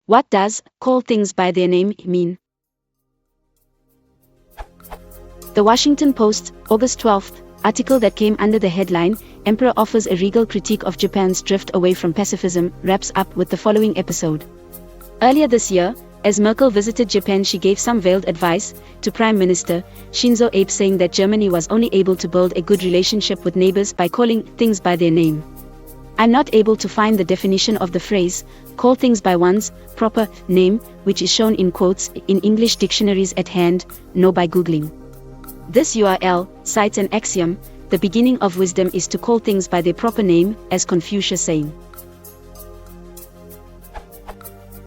What does "call things by their name" mean? The Washington Post, August 12, article that came under the headline, "Emperor offers a regal critique of Japan's drift away from pacifism," wraps up with the following episode. Earlier this year, as Merkel visited Japan, she gave some veiled advice to Prime Minister Shinzo Abe, saying that Germany was only able to build a good relationship with neighbors by calling things by their name. I'm not able to find the definition of the phrase, "call things by one's proper name," which is shown in quotes in English dictionaries at hand, nor by Googling. This URL cites an axiom: the beginning of wisdom is to call things by their proper name, as Confucius saying.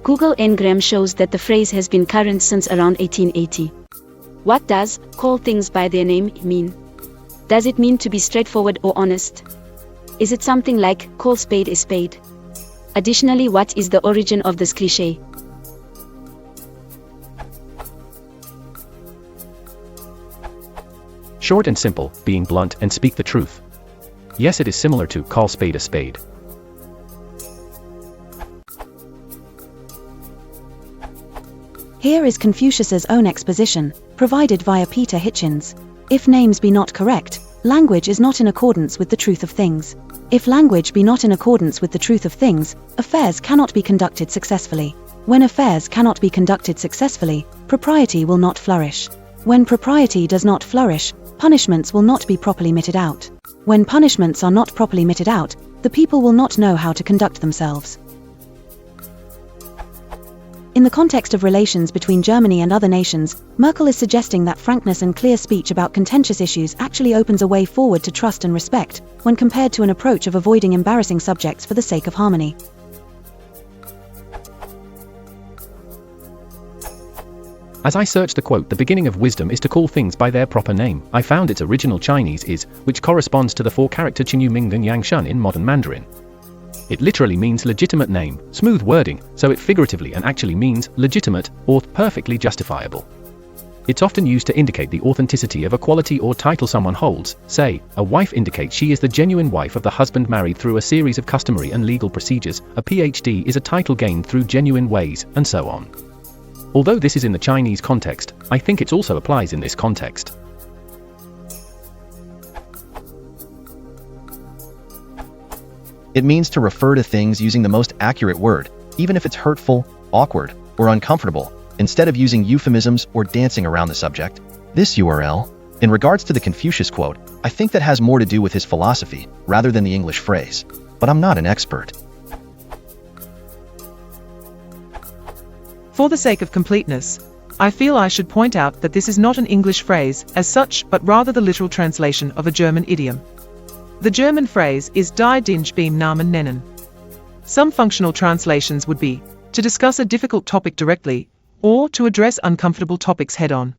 Google Ngram shows that the phrase has been current since around 1880. What does "call things by their name" mean? Does it mean to be straightforward or honest? Is it something like "call spade a spade"? Additionally, what is the origin of this cliche? Short and simple, being blunt and speak the truth. Yes, it is similar to "call spade a spade." Here is Confucius's own exposition, provided via Peter Hitchens. If names be not correct, language is not in accordance with the truth of things. If language be not in accordance with the truth of things, affairs cannot be conducted successfully. When affairs cannot be conducted successfully, propriety will not flourish. When propriety does not flourish, punishments will not be properly meted out. When punishments are not properly meted out, the people will not know how to conduct themselves. In the context of relations between Germany and other nations, Merkel is suggesting that frankness and clear speech about contentious issues actually opens a way forward to trust and respect, when compared to an approach of avoiding embarrassing subjects for the sake of harmony. As I searched the quote, "The beginning of wisdom is to call things by their proper name," I found its original Chinese is, which corresponds to the 4-character Qinyu Mingden Yangshan in modern Mandarin. It literally means legitimate name, smooth wording, so it figuratively and actually means legitimate, or perfectly justifiable. It's often used to indicate the authenticity of a quality or title someone holds. Say, a wife indicates she is the genuine wife of the husband married through a series of customary and legal procedures. A PhD is a title gained through genuine ways, and so on. Although this is in the Chinese context, I think it also applies in this context. It means to refer to things using the most accurate word, even if it's hurtful, awkward, or uncomfortable, instead of using euphemisms or dancing around the subject. This URL, in regards to the Confucius quote, I think that has more to do with his philosophy, rather than the English phrase. But I'm not an expert. For the sake of completeness, I feel I should point out that this is not an English phrase as such, but rather the literal translation of a German idiom. The German phrase is "die Dinge beim Namen nennen." Some functional translations would be, to discuss a difficult topic directly, or to address uncomfortable topics head-on.